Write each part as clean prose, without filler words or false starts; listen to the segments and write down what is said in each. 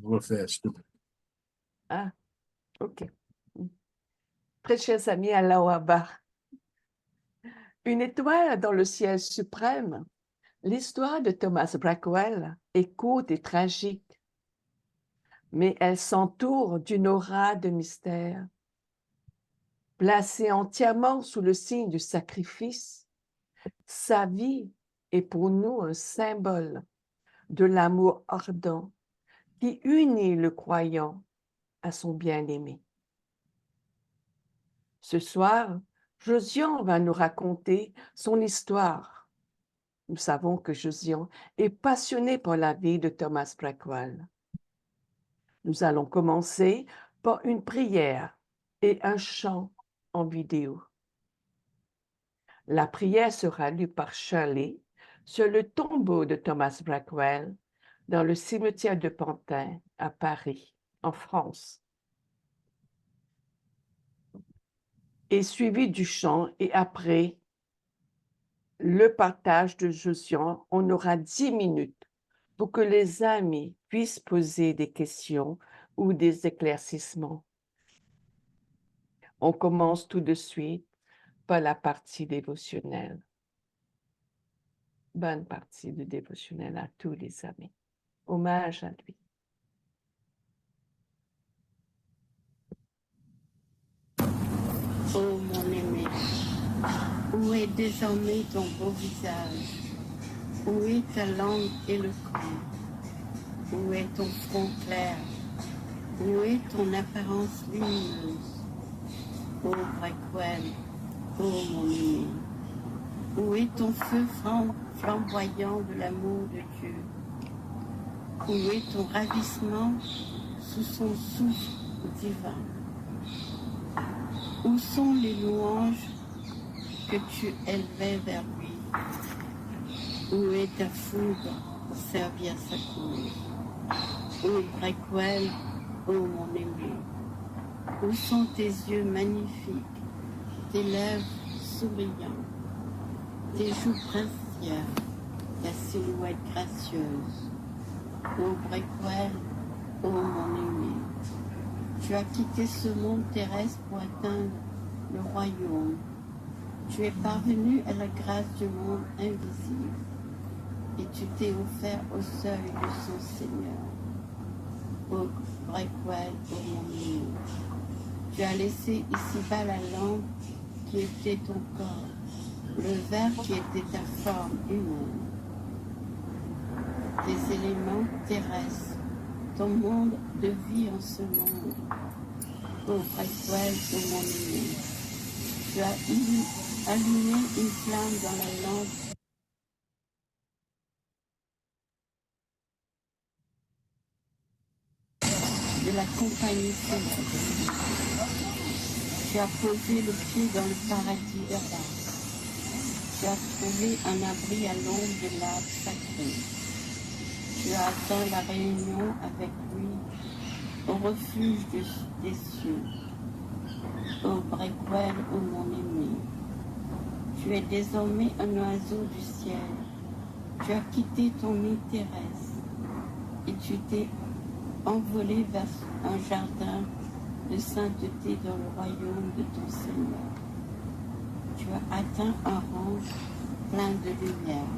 refaire, s'il te plaît. Ah, ok. Très chers amis, Allahu Akbar. Une étoile dans le ciel suprême, l'histoire de Thomas Blackwell est courte et tragique, mais elle s'entoure d'une aura de mystère. Placée entièrement sous le signe du sacrifice, sa vie est pour nous un symbole de l'amour ardent qui unit le croyant à son bien-aimé. Ce soir, Josian va nous raconter son histoire. Nous savons que Josian est passionné par la vie de Thomas Blackwell. Nous allons commencer par une prière et un chant en vidéo. La prière sera lue par Shirley sur le tombeau de Thomas Blackwell dans le cimetière de Pantin à Paris, en France. Et suivi du chant et après le partage de Josian, on aura 10 minutes pour que les amis puissent poser des questions ou des éclaircissements. On commence tout de suite par la partie dévotionnelle. Bonne partie de dévotionnel à tous les amis. Hommage à lui. Oh mon aimé, où est désormais ton beau visage? Où est ta langue éloquente? Où est ton front clair? Où est ton apparence lumineuse? Oh Blackwell, oh mon aimé, où est ton feu flamboyant de l'amour de Dieu? Où est ton ravissement sous son souffle divin? Où sont les louanges que tu élevais vers lui? Où est ta foudre pour servir sa cause? Oh Blackwell, oh mon aimé, où sont tes yeux magnifiques, tes lèvres souriantes, tes joues princières, ta silhouette gracieuse? Oh Blackwell, oh mon aimé, tu as quitté ce monde terrestre pour atteindre le royaume. Tu es parvenu à la grâce du monde invisible et tu t'es offert au seuil de son Seigneur. Oh Blackwell, oh mon aimé, tu as laissé ici-bas la lampe qui était ton corps, le verre qui était ta forme humaine, tes éléments terrestres, ton monde de vie en ce monde. Oh Blackwell, oh mon aimé, tu as allumé une flamme dans la lampe de la compagnie céleste. Tu as posé le pied dans le paradis d'Adam. Tu as trouvé un abri à l'ombre de l'arbre sacré. Tu as atteint la réunion avec lui au refuge des cieux. Oh Blackwell, oh mon aimé, tu es désormais un oiseau du ciel. Tu as quitté ton nid terrestre et tu t'es envolé vers un jardin de sainteté dans le royaume de ton Seigneur. Tu as atteint un rang plein de lumière.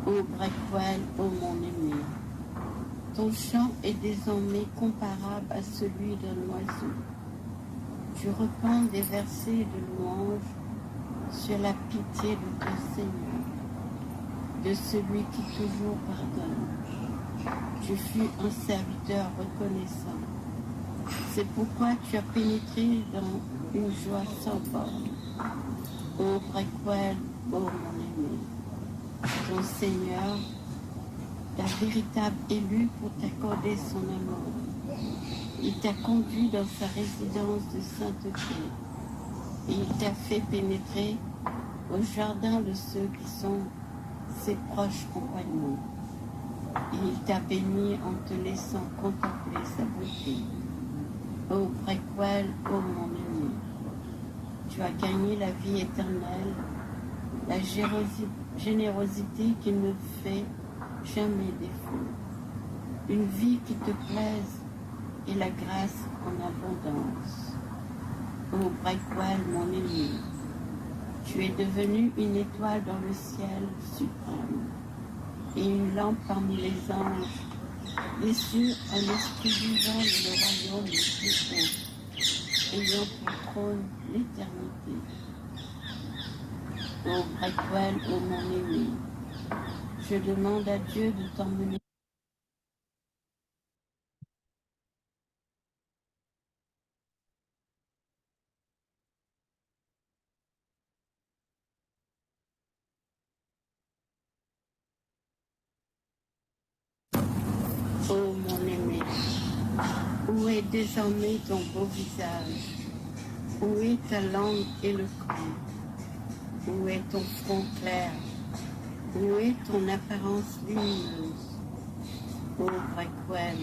Oh Blackwell, oh mon aimé, ton chant est désormais comparable à celui d'un oiseau. Tu reprends des versets de louange sur la pitié de ton Seigneur, de celui qui toujours pardonne. Tu fus un serviteur reconnaissant. C'est pourquoi tu as pénétré dans une joie sans borne. Oh Blackwell, oh mon aimé, ton Seigneur, ta véritable élu pour t'accorder son amour. Il t'a conduit dans sa résidence de sainteté et il t'a fait pénétrer au jardin de ceux qui sont ses proches compagnons. Et il t'a béni en te laissant contempler sa beauté. Oh Blackwell, oh mon aimé, tu as gagné la vie éternelle, la générosité qui ne fait jamais défaut. une vie qui te plaise et la grâce en abondance. Ô Breakwell, mon aimé, tu es devenu une étoile dans le ciel suprême et une lampe parmi les anges, et sur un esprit vivant de le royaume le plus haut, ayant pour trône l'éternité. Ô Breakwell, ô mon aimé, je demande à Dieu de t'emmener. Ô mon aimé, où est désormais ton beau visage? Où est ta langue éloquente? Où est ton front clair? Où est ton apparence lumineuse? Ô Breakwell,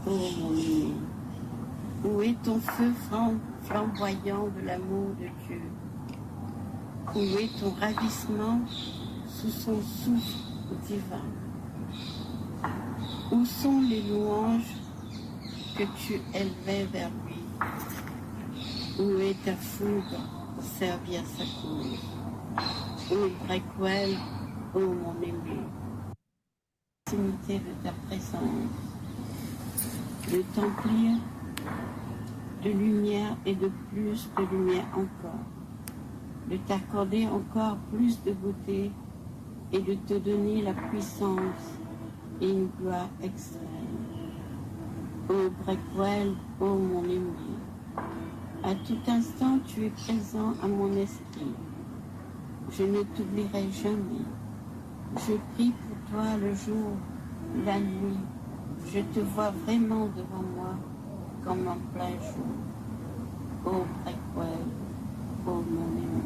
ô mon aimé, où est ton feu flamboyant de l'amour de Dieu? Où est ton ravissement sous son souffle divin? Où sont les louanges que tu élevais vers lui? Où est ta fougue pour servir sa cause? Ô Breakwell, ô mon aimé, l'intimité de ta présence, de t'emplir de lumière et de plus de lumière encore, de t'accorder encore plus de beauté et de te donner la puissance et une gloire extrême. Ô Breakwell, ô mon aimé, à tout instant tu es présent à mon esprit. Je ne t'oublierai jamais. Je prie pour toi le jour, la nuit. Je te vois vraiment devant moi comme en plein jour. Ô Breakwell, ô mon aimé.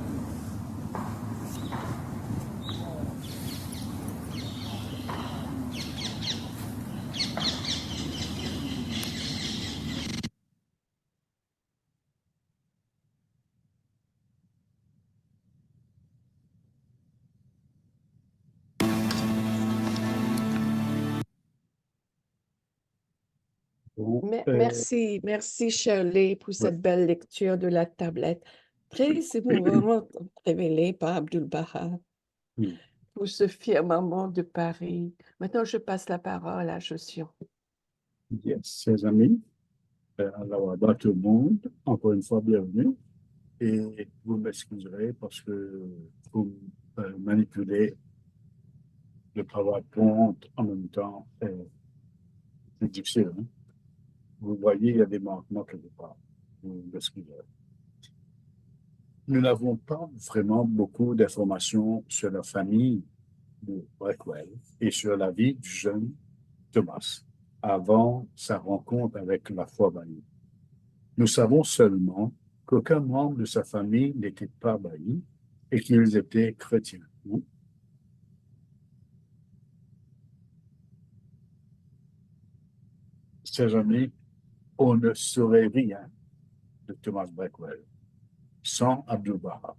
Bon, Merci Shirley pour ouais, cette belle lecture de la tablette. Très émouvant, révélé par Abdul-Baha mm, pour ce firmament de Paris. Maintenant, je passe la parole à Jossion. yes, chers amis, alors à tout le monde, encore une fois, bienvenue. Et vous m'excuserez parce que vous manipulez le PowerPoint en même temps, c'est difficile. Hein? Vous voyez, il y a des manquements quelque part. Vous m'excuserez. Nous n'avons pas vraiment beaucoup d'informations sur la famille de Blackwell et sur la vie du jeune Thomas avant sa rencontre avec la foi bannie. Nous savons seulement qu'aucun membre de sa famille n'était pas banni et qu'ils étaient chrétiens. Chers amis, on ne saurait rien de Thomas Blackwell sans Abdu'l-Baha.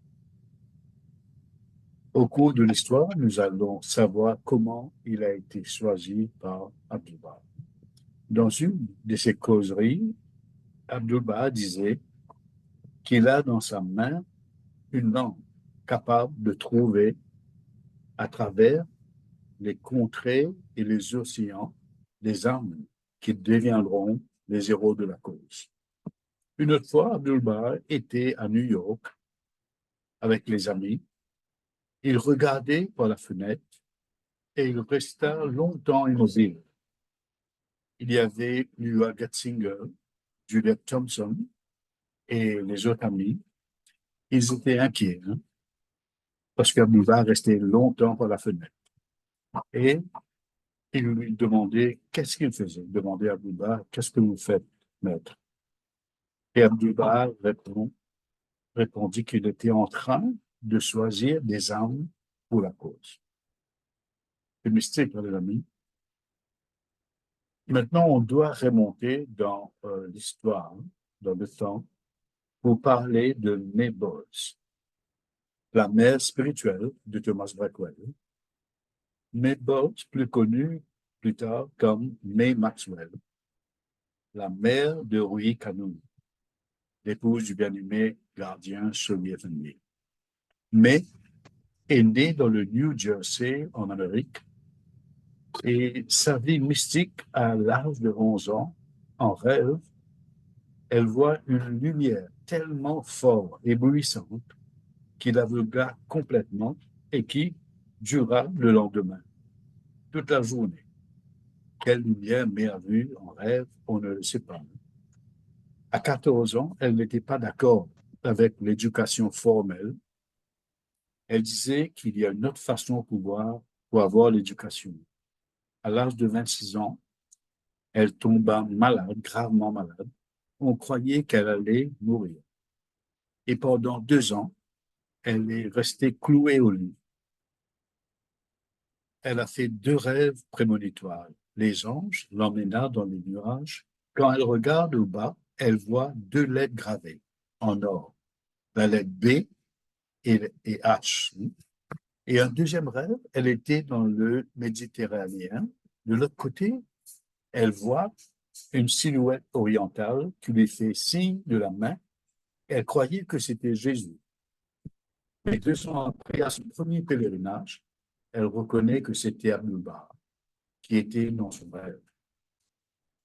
Au cours de l'histoire, nous allons savoir comment il a été choisi par Abdu'l-Baha. Dans une de ses causeries, Abdu'l-Baha disait qu'il a dans sa main une lampe capable de trouver à travers les contrées et les océans des âmes qui deviendront les héros de la cause. Une autre fois, Abdu'l-Baha était à New York avec les amis. Il regardait par la fenêtre et il resta longtemps immobile. Il y avait Lua Gatzinger, Juliette Thompson et les autres amis. Ils étaient inquiets hein, parce qu'Abdu'l-Baha restait longtemps par la fenêtre. Et ils lui demandaient qu'est-ce qu'il faisait. Ils demandaient à Abdu'l-Baha, qu'est-ce que vous faites, maître? Et Abdu'l-Baha répondit qu'il était en train de choisir des armes pour la cause. C'est mystique, hein, les amis. Maintenant, on doit remonter dans l'histoire, dans le temps, pour parler de Mabel, la mère spirituelle de Thomas Blackwell. Mabel, plus connue plus tard comme May Maxwell, la mère de Rui Kanui, l'épouse du bien-aimé gardien soviétique. May est née dans le New Jersey, en Amérique, et sa vie mystique à l'âge de 11 ans, en rêve, elle voit une lumière tellement forte, éblouissante, qui l'aveugla complètement et qui dura le lendemain, toute la journée. Quelle lumière May a vue en rêve, on ne le sait pas. À 14 ans, elle n'était pas d'accord avec l'éducation formelle. Elle disait qu'il y a une autre façon pour avoir l'éducation. À l'âge de 26 ans, elle tomba malade, gravement malade. On croyait qu'elle allait mourir. Et pendant 2 ans, elle est restée clouée au lit. Elle a fait 2 rêves prémonitoires. Les anges l'emmena dans les nuages. Quand elle regarde au bas, elle voit 2 lettres gravées en or, la lettre B et H. Et un deuxième rêve, elle était dans le Méditerranéen. De l'autre côté, elle voit une silhouette orientale qui lui fait signe de la main. Elle croyait que c'était Jésus. Mais 2 ans après, à son premier pèlerinage, elle reconnaît que c'était Abdul-Baha qui était dans son rêve.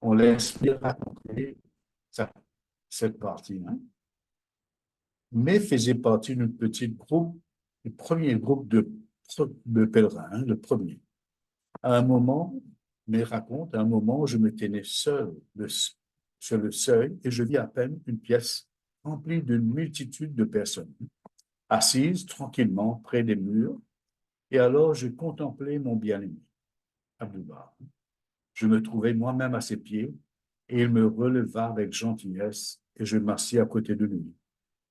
On laisse bien raconter cette partie. Mais faisait partie d'un petit groupe, le premier groupe de pèlerins, le premier. À un moment, mais raconte, à un moment, je me tenais seul sur le seuil et je vis à peine une pièce remplie d'une multitude de personnes, assises tranquillement près des murs. Et alors, je contemplais mon bien-aimé, Abdul-Baha. Je me trouvais moi-même à ses pieds et il me releva avec gentillesse et je m'assis à côté de lui.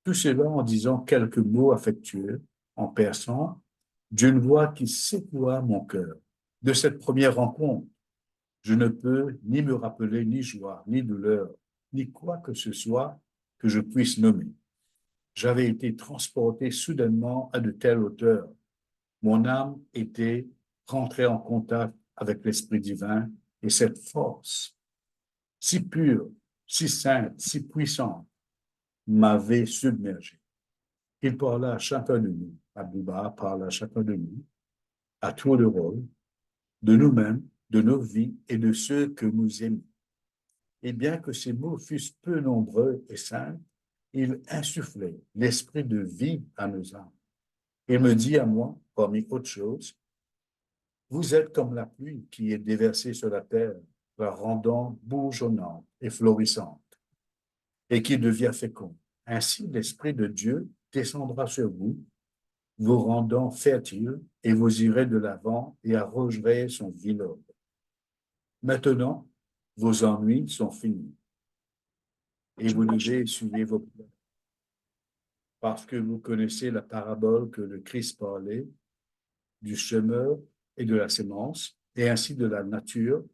Tout cela en disant quelques mots affectueux, en persan, d'une voix qui secoua mon cœur. De cette première rencontre, je ne peux ni me rappeler ni joie, ni douleur, ni quoi que ce soit que je puisse nommer. J'avais été transporté soudainement à de telles hauteurs. Mon âme était rentrée en contact avec l'Esprit divin et cette force, si pure, si sainte, si puissante, m'avait submergé. Il parla à chacun de nous, Abdul-Baha parle à chacun de nous, à tour de rôle, de nous-mêmes, de nos vies et de ceux que nous aimons. Et bien que ces mots fussent peu nombreux et simples, il insufflait l'esprit de vie à nos âmes. Il me dit à moi, parmi autres choses, vous êtes comme la pluie qui est déversée sur la terre, la rendant bourgeonnante et florissante, et qui devient féconde. Ainsi, l'Esprit de Dieu descendra sur vous, vous rendant fertile, et vous irez de l'avant et arrogerez son vignoble. Maintenant, vos ennuis sont finis, et vous devez essuyer vos pleurs, parce que vous connaissez la parabole que le Christ parlait du semeur et de la sémence, et ainsi de la nature.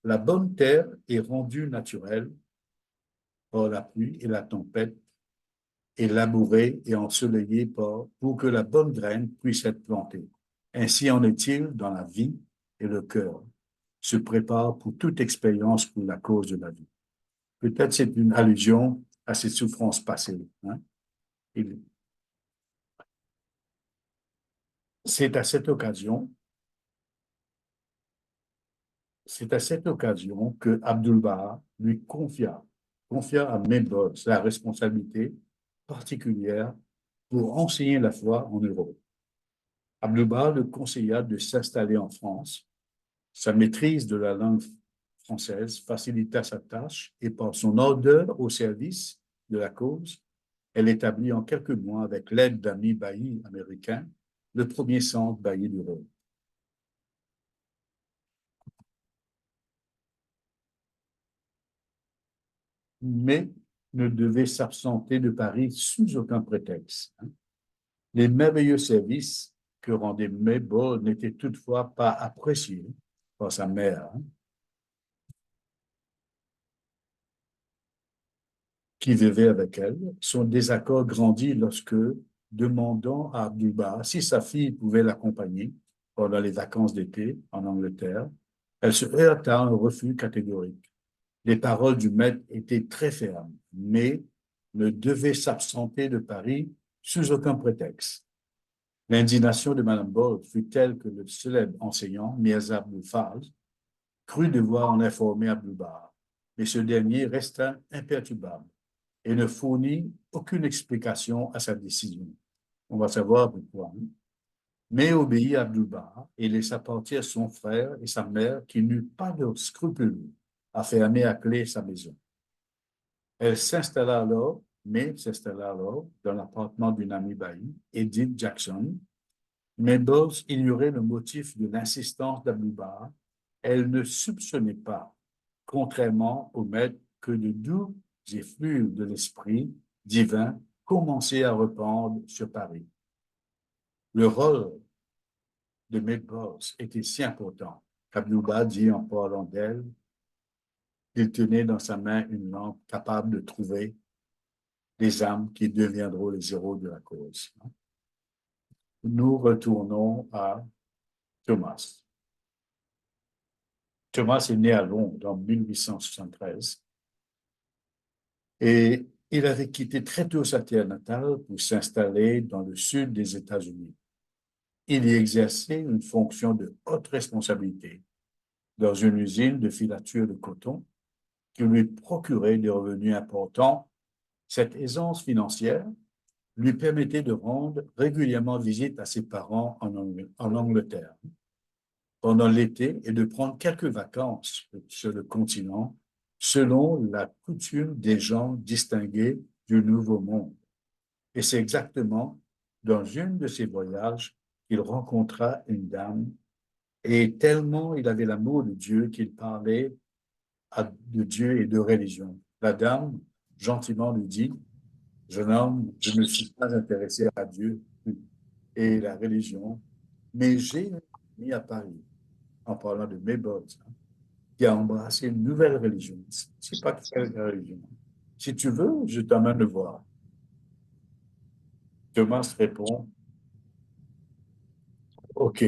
La bonne terre est rendue naturelle par la pluie et la tempête, et labourée et ensoleillée pour que la bonne graine puisse être plantée. Ainsi en est-il dans la vie, et le cœur se prépare pour toute expérience pour la cause de la vie. Peut-être c'est une allusion à cette souffrance passée. C'est à cette occasion que Abdul-Baha lui confia à Medbod la responsabilité particulière pour enseigner la foi en Europe. Abdul-Baha le conseilla de s'installer en France. Sa maîtrise de la langue française facilita sa tâche et par son ardeur au service de la cause, elle établit en quelques mois, avec l'aide d'amis baillis américains, le premier centre bailli d'Europe. Mais ne devait s'absenter de Paris sous aucun prétexte. Les merveilleux services que rendait Medbod n'étaient toutefois pas appréciés par sa mère, qui vivait avec elle. Son désaccord grandit lorsque, demandant à Abdul-Baha si sa fille pouvait l'accompagner pendant les vacances d'été en Angleterre, Elle se heurte à un refus catégorique. Les paroles du maître étaient très fermes, mais ne devaient s'absenter de Paris sous aucun prétexte. L'indignation de Mme Ball fut telle que le célèbre enseignant, Mirza Abdul Fazl, crut devoir en informer Abdul-Baha, mais ce dernier resta imperturbable et ne fournit aucune explication à sa décision. On va savoir pourquoi. Mais obéit à Abdul-Baha et laissa partir son frère et sa mère qui n'eut pas de scrupule à fermer à clé sa maison. Elle s'installa alors dans l'appartement d'une amie Bailly, Edith Jackson, mais Bowles ignorait le motif de l'insistance d'Abdul-Baha. Elle ne soupçonnait pas, contrairement au maître, que de doux effluves de l'esprit divin commençaient à répandre sur Paris. Le rôle de Maître Bowles était si important qu'Abdul-Baha dit en parlant d'elle qu'il tenait dans sa main une lampe capable de trouver des âmes qui deviendront les héros de la cause. Nous retournons à Thomas. Thomas est né à Londres en 1873 et il avait quitté très tôt sa terre natale pour s'installer dans le sud des États-Unis. Il y exerçait une fonction de haute responsabilité dans une usine de filature de coton qui lui procurait des revenus importants. Cette aisance financière lui permettait de rendre régulièrement visite à ses parents en Angleterre pendant l'été et de prendre quelques vacances sur le continent selon la coutume des gens distingués du Nouveau Monde. Et c'est exactement dans une de ces voyages qu'il rencontra une dame et tellement il avait l'amour de Dieu qu'il parlait de Dieu et de religion. La dame gentiment lui dit: jeune homme, je ne suis pas intéressé à Dieu et la religion, mais j'ai mis à Paris, en parlant de Maybold, qui a embrassé une nouvelle religion. C'est pas quelle religion. Si tu veux, je t'emmène le voir. Thomas répond: OK,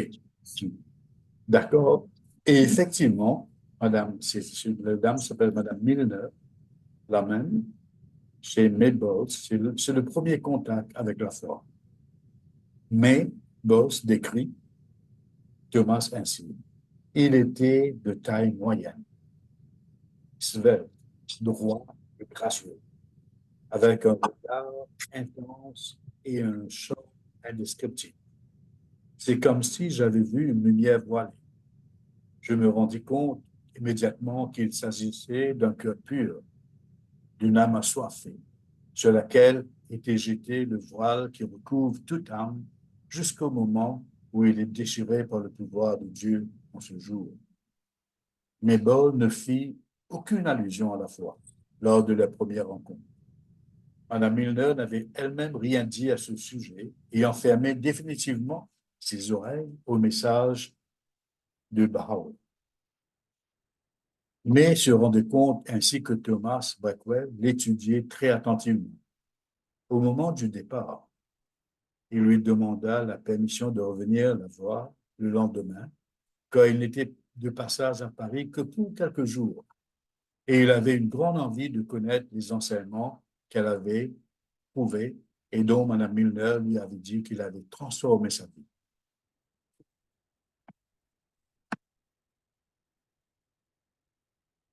d'accord. Et effectivement, la dame s'appelle Madame Milner, la même, chez Maybold. C'est le premier contact avec la foi. Mais Boss décrit Thomas ainsi: il était de taille moyenne, svelte, droit et gracieux, avec un regard intense et un chant indescriptible. C'est comme si j'avais vu une lumière voilée. Je me rendis compte immédiatement qu'il s'agissait d'un cœur pur, d'une âme assoiffée, sur laquelle était jeté le voile qui recouvre toute âme jusqu'au moment où il est déchiré par le pouvoir de Dieu en ce jour. Mais Ball ne fit aucune allusion à la foi lors de la première rencontre. Madame Milner n'avait elle-même rien dit à ce sujet et enfermait définitivement ses oreilles au message de Bahá'u'lláh. Mais se rendait compte ainsi que Thomas Blackwell l'étudiait très attentivement. Au moment du départ, il lui demanda la permission de revenir la voir le lendemain, car il n'était de passage à Paris que pour quelques jours. Et il avait une grande envie de connaître les enseignements qu'elle avait trouvés et dont Mme Milner lui avait dit qu'il avait transformé sa vie.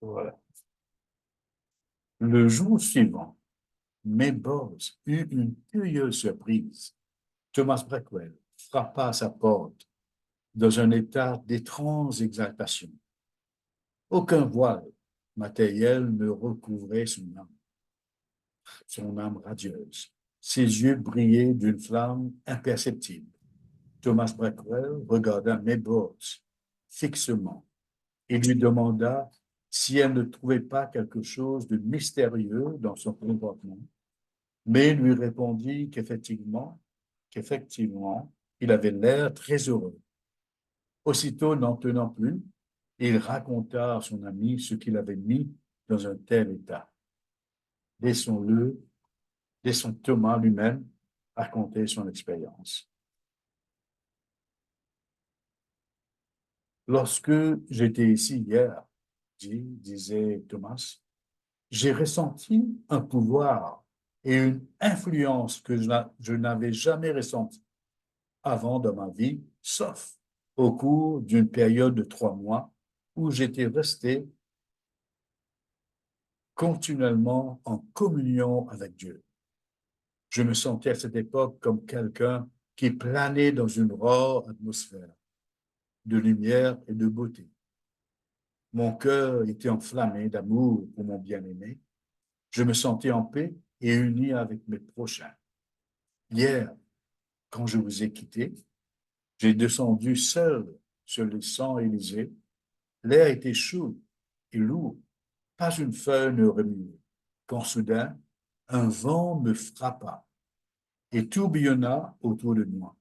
Voilà. Le jour suivant, Maybold eut une curieuse surprise. Thomas Blackwell frappa à sa porte dans un état d'étrange exaltation. Aucun voile matériel ne recouvrait son âme radieuse. Ses yeux brillaient d'une flamme imperceptible. Thomas Blackwell regarda Maybold fixement et lui demanda si elle ne trouvait pas quelque chose de mystérieux dans son comportement, mais lui répondit qu'effectivement, il avait l'air très heureux. Aussitôt, n'en tenant plus, il raconta à son ami ce qu'il avait mis dans un tel état. Laissons Thomas lui-même raconter son expérience. Lorsque j'étais ici hier, disait Thomas, j'ai ressenti un pouvoir et une influence que je n'avais jamais ressentie avant dans ma vie, sauf au cours d'une période de 3 mois où j'étais resté continuellement en communion avec Dieu. Je me sentais à cette époque comme quelqu'un qui planait dans une rare atmosphère de lumière et de beauté. Mon cœur était enflammé d'amour pour mon bien-aimé. Je me sentais en paix et uni avec mes prochains. Hier, quand je vous ai quitté, j'ai descendu seul sur le sang Élysée. L'air était chaud et lourd. Pas une feuille ne remuait. Quand soudain, un vent me frappa et tourbillonna autour de moi.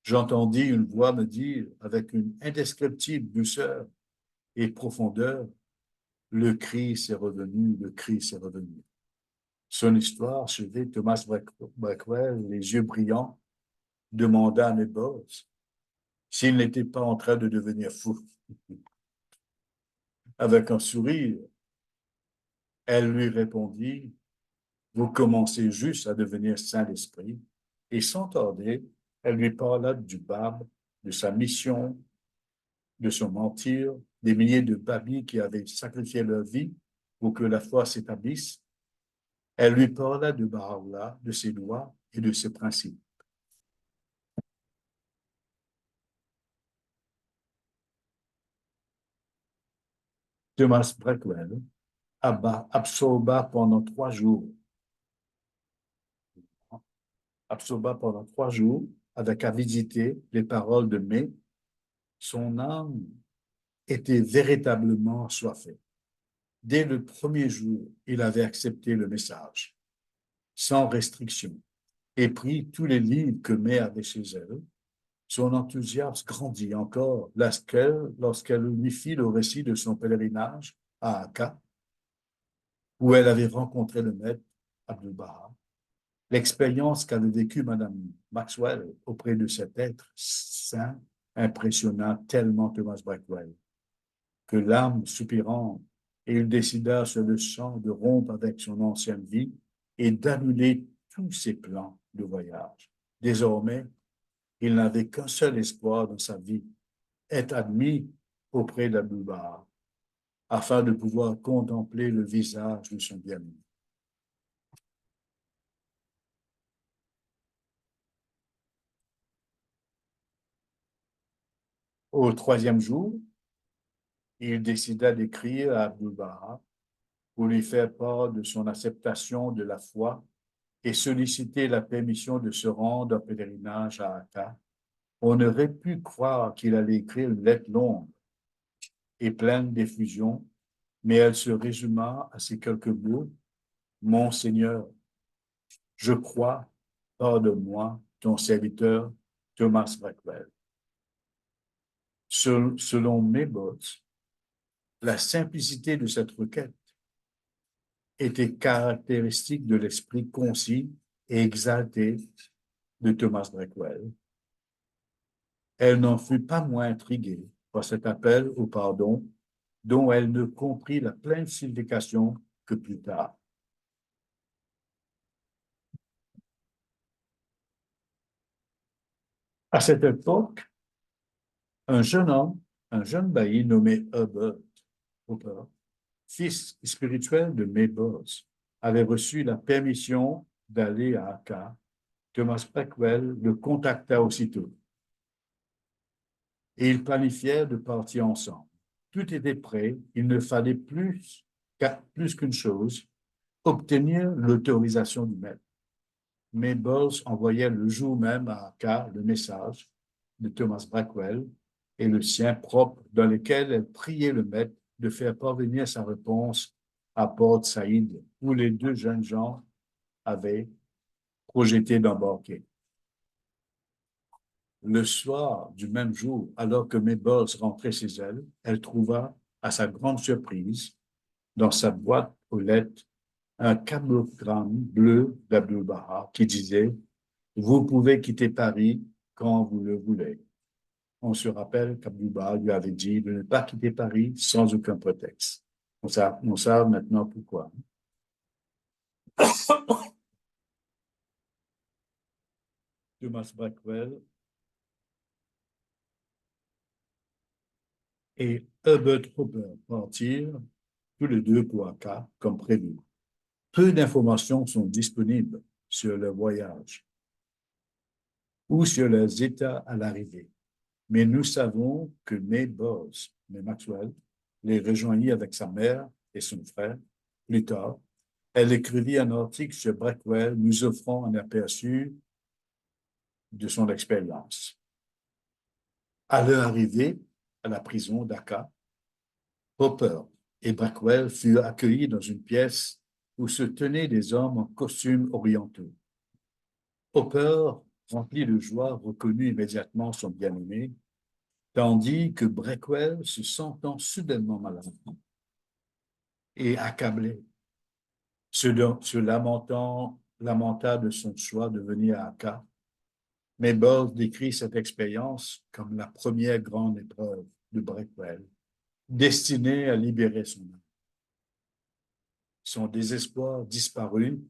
J'entendis une voix me dire avec une indescriptible douceur et profondeur, le Christ est revenu, le Christ est revenu. Son histoire achevée, Thomas Blackwell, les yeux brillants, demanda à Nebos s'il n'était pas en train de devenir fou. Avec un sourire, elle lui répondit, vous commencez juste à devenir saint d'esprit. Et sans tarder, elle lui parla du barbe, de sa mission, de son mentir, des milliers de babys qui avaient sacrifié leur vie pour que la foi s'établisse. Elle lui parla de Baha'u'llah, de ses lois et de ses principes. Thomas Blackwell absorba pendant 3 jours, avec avidité les paroles de May. Son âme était véritablement assoiffée. Dès le premier jour, il avait accepté le message, sans restriction, et pris tous les livres que May avait chez elle. Son enthousiasme grandit encore lorsqu'elle lui fit le récit de son pèlerinage à Akka, où elle avait rencontré le maître Abdu'l-Baha. L'expérience qu'avait vécue Madame Maxwell auprès de cet être saint impressionna tellement Thomas Blackwell que l'âme soupirant, et il décida sur le champ de rompre avec son ancienne vie et d'annuler tous ses plans de voyage. Désormais, il n'avait qu'un seul espoir dans sa vie, être admis auprès d'Abdu'l-Baha, afin de pouvoir contempler le visage de son bien-aimé. Au 3e jour, il décida d'écrire à Abdu'l-Baha pour lui faire part de son acceptation de la foi et solliciter la permission de se rendre en pèlerinage à Akka. On aurait pu croire qu'il allait écrire une lettre longue et pleine d'effusion, mais elle se résuma à ces quelques mots. Mon Seigneur, je crois, pardonne-moi, ton serviteur Thomas Blackwell. Selon Mebot, la simplicité de cette requête était caractéristique de l'esprit concis et exalté de Thomas Blackwell. Elle n'en fut pas moins intriguée par cet appel au pardon dont elle ne comprit la pleine signification que plus tard. À cette époque, un jeune bailli nommé Hubert, fils spirituel de Mebos, avait reçu la permission d'aller à Akka. Thomas Blackwell le contacta aussitôt et ils planifièrent de partir ensemble. Tout était prêt, il ne fallait plus qu'une chose, obtenir l'autorisation du maître. Mabel envoya le jour même à Akka le message de Thomas Blackwell et le sien propre dans lequel elle priait le maître de faire parvenir sa réponse à Port Saïd, où les deux jeunes gens avaient projeté d'embarquer. Le soir du même jour, alors que Mabel rentrait chez elle, elle trouva, à sa grande surprise, dans sa boîte aux lettres, un cablogramme bleu d'Abdu'l-Baha qui disait « Vous pouvez quitter Paris quand vous le voulez. » on se rappelle qu'Abdul-Baha lui avait dit de ne pas quitter Paris sans aucun prétexte. On sait maintenant pourquoi. Thomas Blackwell et Herbert Hopper partirent tous les deux pour Akka, comme prévu. Peu d'informations sont disponibles sur leur voyage ou sur leurs états à l'arrivée. Mais nous savons que May Maxwell, les rejoignit avec sa mère et son frère. Plus tard, elle écrivit un article sur Blackwell nous offrant un aperçu de son expérience. À leur arrivée à la prison d'Aka, Hopper et Blackwell furent accueillis dans une pièce où se tenaient des hommes en costumes orientaux. Hopper, rempli de joie, reconnut immédiatement son bien-aimé, tandis que Blackwell, se sentant soudainement malade et accablé, se lamenta de son choix de venir à Akka. Mais Bowles décrit cette expérience comme la première grande épreuve de Blackwell, destinée à libérer son âme. Son désespoir disparut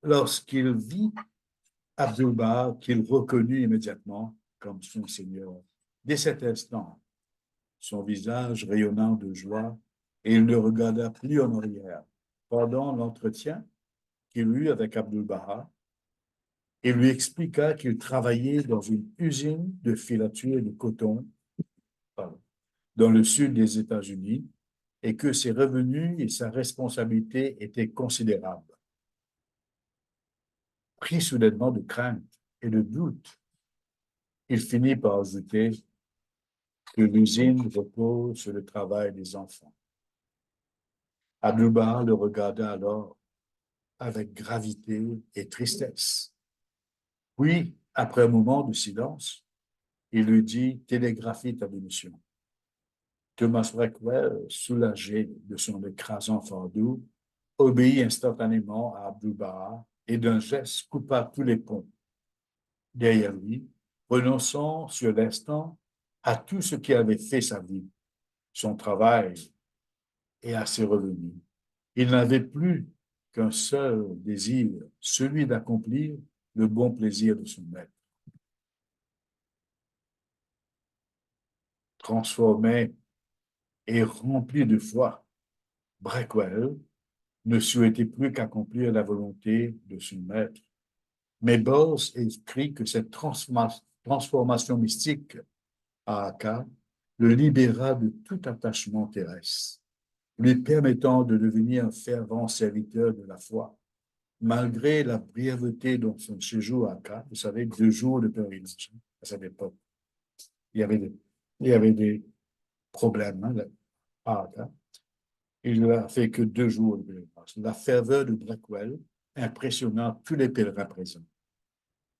lorsqu'il vit Abdul-Baha, qu'il reconnut immédiatement comme son Seigneur. Dès cet instant, son visage rayonnant de joie, et il ne regarda plus en arrière. Pendant l'entretien qu'il eut avec Abdul-Baha, il lui expliqua qu'il travaillait dans une usine de filature de coton dans le sud des États-Unis et que ses revenus et sa responsabilité étaient considérables. Pris soudainement de crainte et de doute, il finit par ajouter que l'usine repose sur le travail des enfants. Abdul-Baha le regarda alors avec gravité et tristesse. Puis, après un moment de silence, il lui dit « Télégraphie ta démission ». Thomas Blackwell, soulagé de son écrasant fardeau, obéit instantanément à Abdul-Baha et d'un geste coupa tous les ponts. Derrière lui, renonçant sur l'instant à tout ce qui avait fait sa vie, son travail et à ses revenus. Il n'avait plus qu'un seul désir, celui d'accomplir le bon plaisir de son maître. Transformé et rempli de foi, Blackwell ne souhaitait plus qu'accomplir la volonté de son maître. Mais Bowles écrit que cette transformation mystique à Akka le libéra de tout attachement terrestre, lui permettant de devenir un fervent serviteur de la foi. Malgré la brièveté de son séjour à Akka, vous savez, 2 jours de pèlerinage à cette époque, il y avait des problèmes à Akka. Il n'a fait que 2 jours de pèlerinage. La ferveur de Blackwell impressionna tous les pèlerins présents.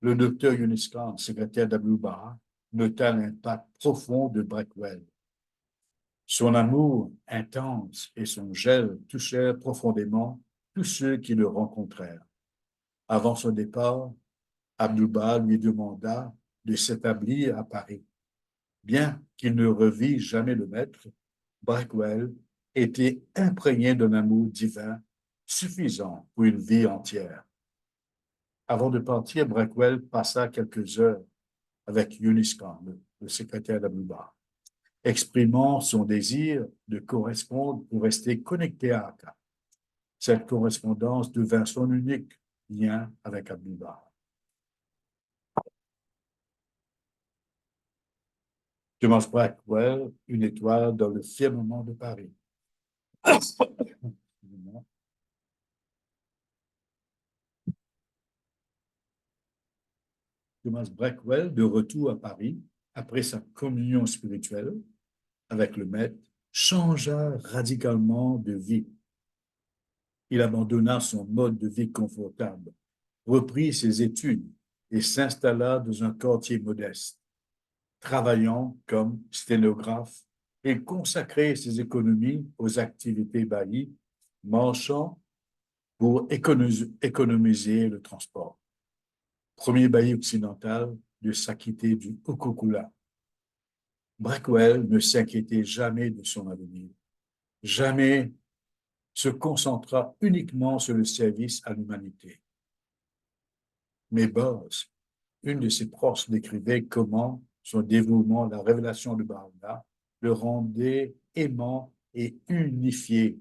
Le docteur Eunice Khan, secrétaire d'Abdul-Baha, nota l'impact profond de Blackwell. Son amour intense et son gel touchèrent profondément tous ceux qui le rencontrèrent. Avant son départ, Abdul-Baha lui demanda de s'établir à Paris. Bien qu'il ne revît jamais le maître, Blackwell était imprégné d'un amour divin suffisant pour une vie entière. Avant de partir, Blackwell passa quelques heures avec Eunice Khan, le secrétaire d'Abdul-Baha, exprimant son désir de correspondre pour rester connecté à Akka. Cette correspondance devint son unique lien avec Abdul-Baha. Thomas Blackwell, une étoile dans le firmament de Paris. Thomas Blackwell, de retour à Paris, après sa communion spirituelle avec le maître, changea radicalement de vie. Il abandonna son mode de vie confortable, reprit ses études et s'installa dans un quartier modeste. Travaillant comme sténographe, il consacrait ses économies aux activités baillies, marchant pour économiser le transport. Premier bailli occidental de s'acquitter du Ukukula. Blackwell ne s'inquiétait jamais de son avenir, jamais se concentra uniquement sur le service à l'humanité. Mais Buzz, une de ses proches, décrivait comment son dévouement à la révélation de Baha'u'lláh le rendait aimant et unifié.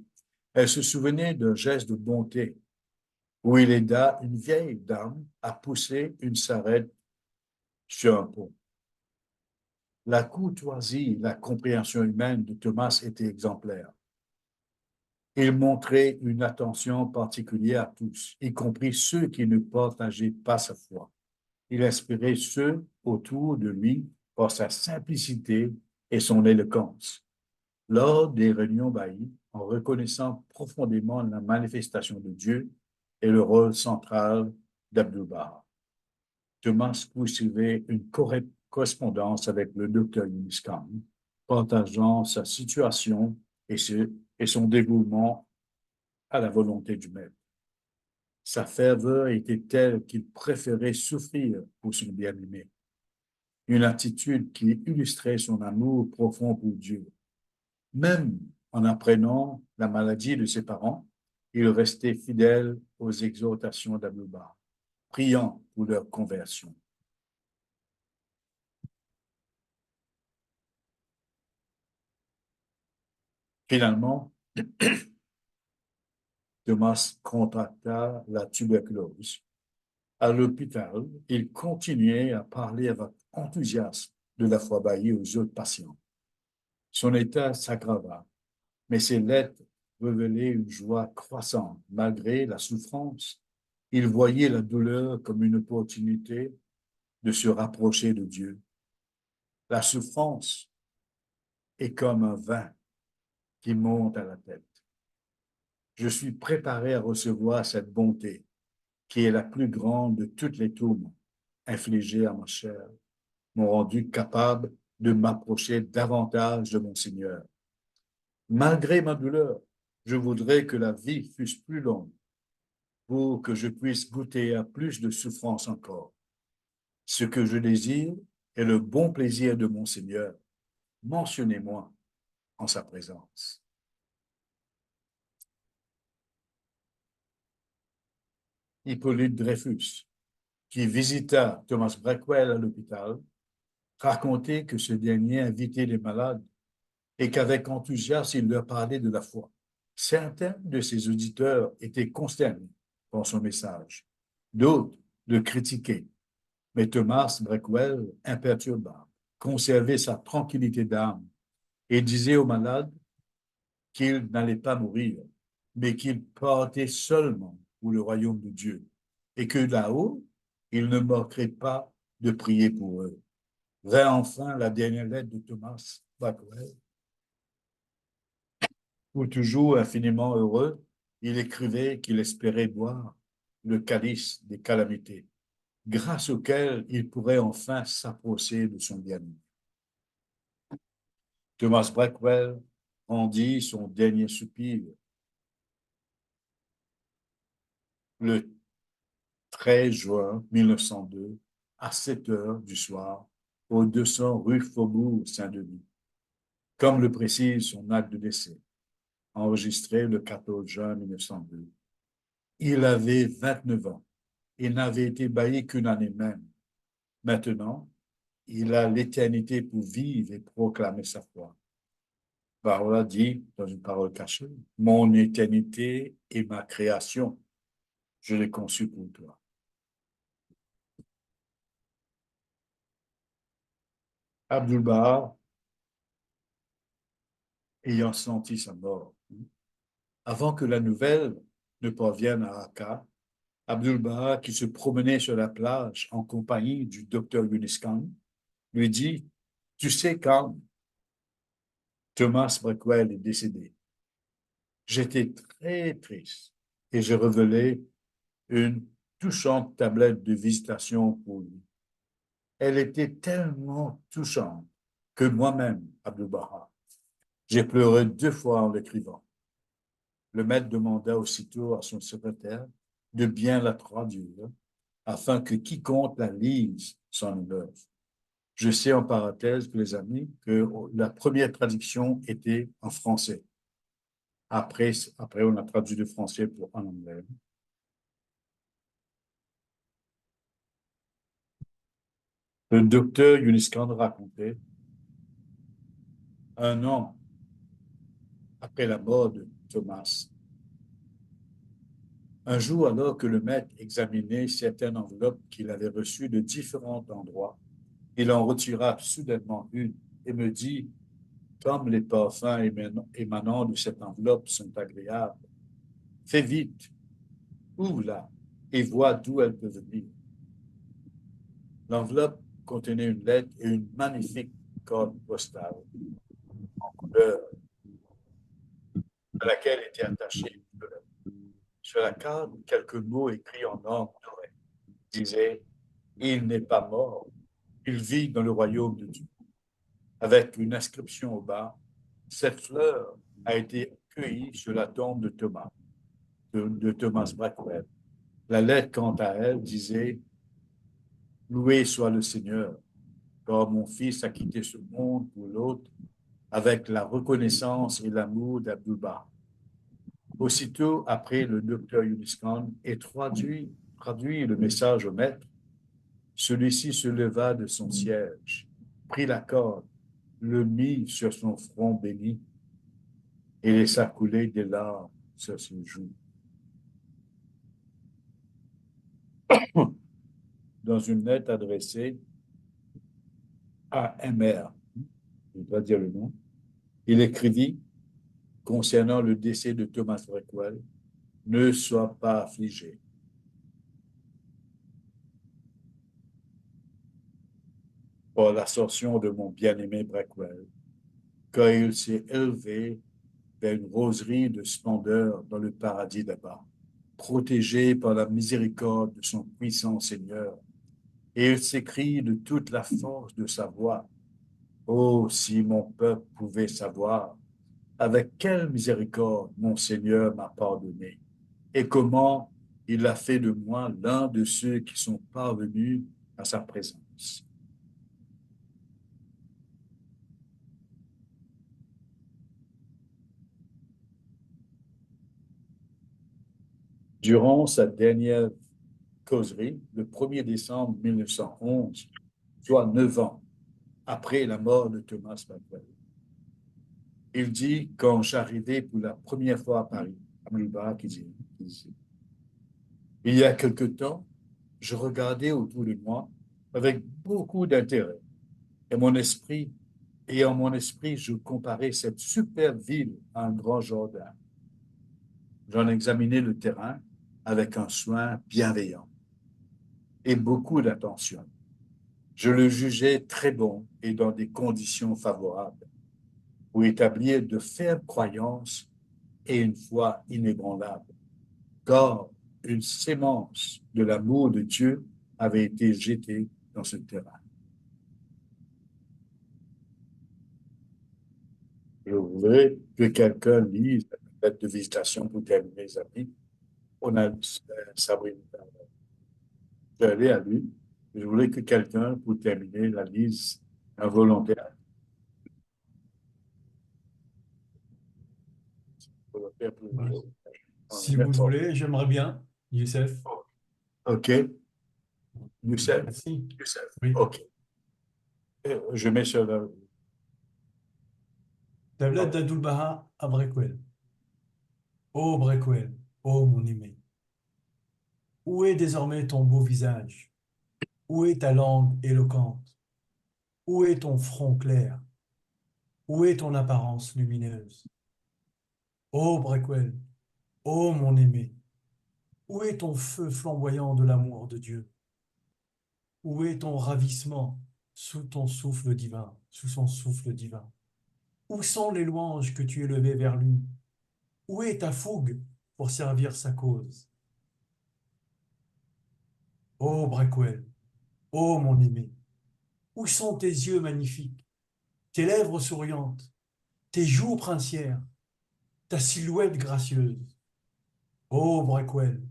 Elle se souvenait d'un geste de bonté où il aida une vieille dame à pousser une sarrette sur un pont. La courtoisie, la compréhension humaine de Thomas étaient exemplaires. Il montrait une attention particulière à tous, y compris ceux qui ne partageaient pas sa foi. Il inspirait ceux autour de lui par sa simplicité et son éloquence. Lors des réunions Baha'i, en reconnaissant profondément la manifestation de Dieu et le rôle central d'Abdu'l-Baha, Thomas poursuivait une correspondance avec le docteur Yunus Khan, partageant sa situation et son dévouement à la volonté du maître. Sa ferveur était telle qu'il préférait souffrir pour son bien-aimé, une attitude qui illustrait son amour profond pour Dieu. Même en apprenant la maladie de ses parents, il restait fidèle aux exhortations d'Abdu'l-Baha, priant pour leur conversion. Finalement, Thomas contracta la tuberculose. À l'hôpital, il continuait à parler avec enthousiasme de la foi Baha'i aux autres patients. Son état s'aggrava, mais ses lettres révélaient une joie croissante malgré la souffrance. Il voyait la douleur comme une opportunité de se rapprocher de Dieu. La souffrance est comme un vin qui monte à la tête. Je suis préparé à recevoir cette bonté qui est la plus grande de toutes les tourments infligées à ma chair, m'ont rendu capable de m'approcher davantage de mon Seigneur. Malgré ma douleur, je voudrais que la vie fût plus longue pour que je puisse goûter à plus de souffrance encore. Ce que je désire est le bon plaisir de mon Seigneur. Mentionnez-moi en sa présence. Hippolyte Dreyfus, qui visita Thomas Blackwell à l'hôpital, racontait que ce dernier invitait les malades et qu'avec enthousiasme, il leur parlait de la foi. Certains de ses auditeurs étaient consternés par son message, d'autres le critiquaient. Mais Thomas Blackwell, imperturbable, conservait sa tranquillité d'âme et disait aux malades qu'il n'allait pas mourir, mais qu'il partait seulement pour le royaume de Dieu et que là-haut, il ne manquerait pas de prier pour eux. Vint enfin la dernière lettre de Thomas Blackwell, où toujours infiniment heureux, il écrivait qu'il espérait boire le calice des calamités, grâce auquel il pourrait enfin s'approcher de son bien-aimé. Thomas Blackwell rendit son dernier soupir le 13 juin 1902 à 7 heures du soir au 200 rue Faubourg Saint-Denis, comme le précise son acte de décès, enregistré le 14 juin 1902. Il avait 29 ans et n'avait été bailli qu'une année même. Maintenant, il a l'éternité pour vivre et proclamer sa foi. Baha'u'lláh dit, dans une parole cachée, « Mon éternité est ma création. Je l'ai conçue pour toi. » Abdu'l-Baha, ayant senti sa mort, avant que la nouvelle ne parvienne à Akka, Abdu'l-Baha, qui se promenait sur la plage en compagnie du docteur Yunus Khan, lui dit, « Tu sais, Khan, Thomas Blackwell est décédé. J'étais très triste et je révélai une touchante tablette de visitation pour lui. Elle était tellement touchante que moi-même, Abdu'l-Baha, j'ai pleuré 2 fois en l'écrivant. Le maître demanda aussitôt à son secrétaire de bien la traduire afin que quiconque la lise s'en émeuve. Je sais en parenthèse, pour les amis, que la première traduction était en français. Après, on a traduit de français en anglais. Le docteur Yuniscan racontait, un an après la mort de Thomas, un jour alors que le maître examinait certaines enveloppes qu'il avait reçues de différents endroits, il en retira soudainement une et me dit, comme les parfums émanant de cette enveloppe sont agréables, fais vite, ouvre-la et vois d'où elle peut venir. L'enveloppe contenait une lettre et une magnifique carte postale en couleur à laquelle était attachée une fleur. Sur la carte, quelques mots écrits en or doré disaient « Il n'est pas mort, il vit dans le royaume de Dieu ». Avec une inscription au bas, cette fleur a été cueillie sur la tombe de Thomas, de Thomas Blackwell. La lettre, quant à elle, disait « Loué soit le Seigneur, car mon fils a quitté ce monde pour l'autre avec la reconnaissance et l'amour d'Abdullah. » Aussitôt après, le docteur Yuniscan ait traduit le message au maître. Celui-ci se leva de son siège, prit la corde, le mit sur son front béni et laissa couler des larmes sur ses joues. Dans une lettre adressée à MR, je ne vais pas dire le nom, il écrivit concernant le décès de Thomas Blackwell, « Ne sois pas affligé. Par l'ascension de mon bien-aimé Blackwell, car il s'est élevé vers une roseraie de splendeur dans le paradis d'Abba, protégé par la miséricorde de son puissant Seigneur. Et il s'écrie de toute la force de sa voix, « Oh, si mon peuple pouvait savoir avec quelle miséricorde mon Seigneur m'a pardonné et comment il a fait de moi l'un de ceux qui sont parvenus à sa présence. » Durant sa dernière causerie, le 1er décembre 1911, soit 9 ans après la mort de Thomas Blackwell, il dit, quand j'arrivais pour la première fois à Paris, à Mulbach, il y a quelque temps, je regardais autour de moi avec beaucoup d'intérêt. Et en mon esprit, je comparais cette superbe ville à un grand jardin. J'en examinais le terrain avec un soin bienveillant et beaucoup d'attention. Je le jugeais très bon et dans des conditions favorables pour établir de fermes croyances et une foi inébranlable, car une sémence de l'amour de Dieu avait été jetée dans ce terrain. Je voudrais que quelqu'un lise la lettre de visitation pour terminer, les amis. On a Sabrina, je l'ai à lui. Je voulais que quelqu'un, pour terminer, la lise, un volontaire. Volontaire pour Ouais. le Si vous le voulez, j'aimerais bien, Youssef. OK. Youssef. Merci. Youssef. Oui. OK. Je mets sur la... La lettre d'Abdul-Baha à Brekwell. Ô Brekwell, ô mon aimé, où est désormais ton beau visage? Où est ta langue éloquente? Où est ton front clair? Où est ton apparence lumineuse? Ô Brekwell, ô mon aimé, où est ton feu flamboyant de l'amour de Dieu? Où est ton ravissement sous ton souffle divin, sous son souffle divin? Où sont les louanges que tu élevais vers lui? Où est ta fougue pour servir sa cause? Ô Brekwell, ô mon aimé, où sont tes yeux magnifiques, tes lèvres souriantes, tes joues princières, ta silhouette gracieuse? Ô Brekwell,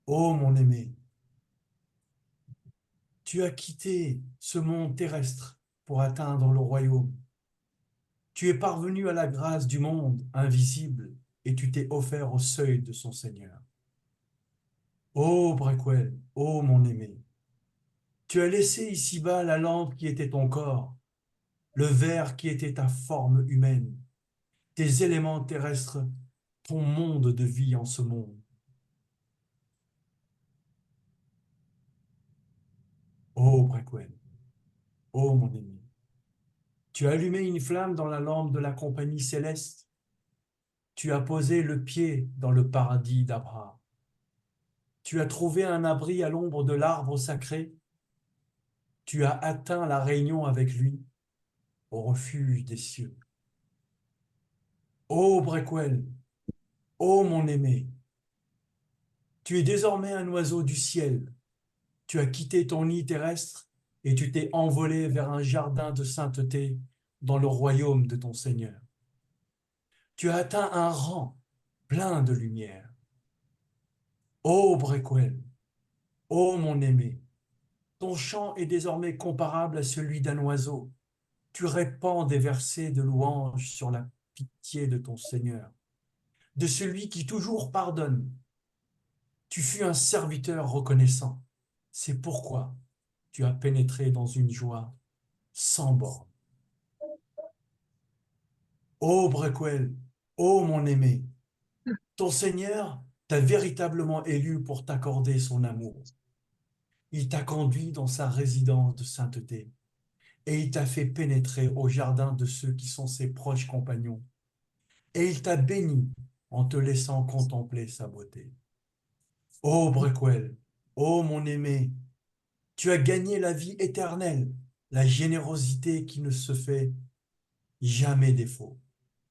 ô mon aimé, tu as quitté ce monde terrestre pour atteindre le royaume. Tu es parvenu à la grâce du monde invisible et tu t'es offert au seuil de son Seigneur. Ô Brequel, ô mon aimé, tu as laissé ici-bas la lampe qui était ton corps, le verre qui était ta forme humaine, tes éléments terrestres, ton monde de vie en ce monde. Ô Brequel, ô mon aimé, tu as allumé une flamme dans la lampe de la compagnie céleste, tu as posé le pied dans le paradis d'Abraham. Tu as trouvé un abri à l'ombre de l'arbre sacré. Tu as atteint la réunion avec lui au refuge des cieux. Ô Brequel, ô mon aimé, tu es désormais un oiseau du ciel. Tu as quitté ton nid terrestre et tu t'es envolé vers un jardin de sainteté dans le royaume de ton Seigneur. Tu as atteint un rang plein de lumière. Ô Brequel, ô mon aimé, ton chant est désormais comparable à celui d'un oiseau. Tu répands des versets de louange sur la pitié de ton Seigneur, de celui qui toujours pardonne. Tu fus un serviteur reconnaissant. C'est pourquoi tu as pénétré dans une joie sans borne. Ô Brequel, ô mon aimé, ton Seigneur t'a véritablement élu pour t'accorder son amour. Il t'a conduit dans sa résidence de sainteté et il t'a fait pénétrer au jardin de ceux qui sont ses proches compagnons. Et il t'a béni en te laissant contempler sa beauté. Ô Brequel, ô mon aimé, tu as gagné la vie éternelle, la générosité qui ne se fait jamais défaut,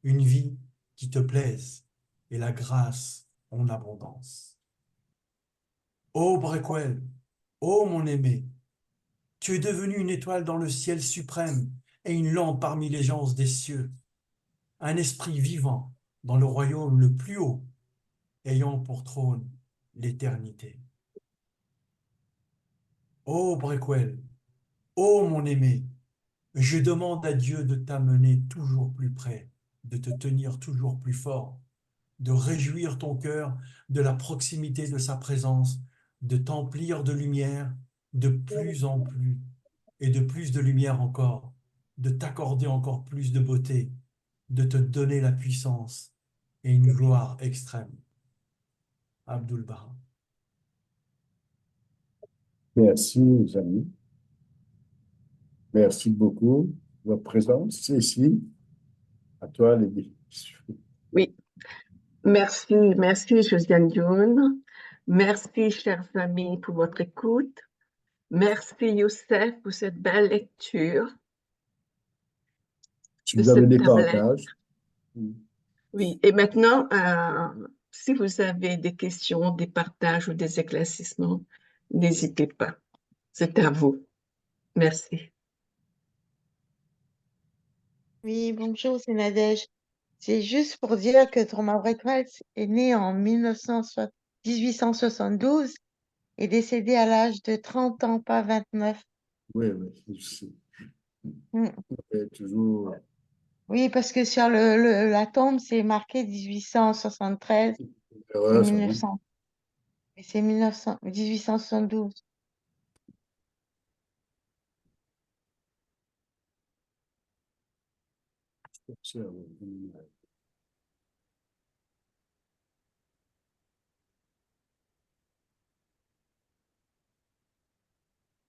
une vie qui te plaise et la grâce en abondance. Ô Brequel, ô mon aimé, tu es devenu une étoile dans le ciel suprême et une lampe parmi les gens des cieux, un esprit vivant dans le royaume le plus haut, ayant pour trône l'éternité. Ô Brequel, ô mon aimé, je demande à Dieu de t'amener toujours plus près, de te tenir toujours plus fort, de réjouir ton cœur de la proximité de sa présence, de t'emplir de lumière de plus en plus et de plus de lumière encore, de t'accorder encore plus de beauté, de te donner la puissance et une gloire extrême. Abdul-Baha. Merci, mes amis. Merci beaucoup de votre présence. Cécile, à toi les Oui, merci Josiane Youn. Merci, chers amis, pour votre écoute. Merci, Youssef, pour cette belle lecture Si de vous avez cette des tablette. partages. Oui, et maintenant, si vous avez des questions, des partages ou des éclaircissements, n'hésitez pas. C'est à vous. Merci. Oui, bonjour, c'est Nadège. C'est juste pour dire que Thomas Brequel est né en 1872 et décédé à l'âge de 30 ans, pas 29. Oui, oui, je sais. Mm. Toujours. Oui, parce que sur la tombe, c'est marqué 1873 et Erreur, ça, oui. 1900. Et c'est 1872. C'est,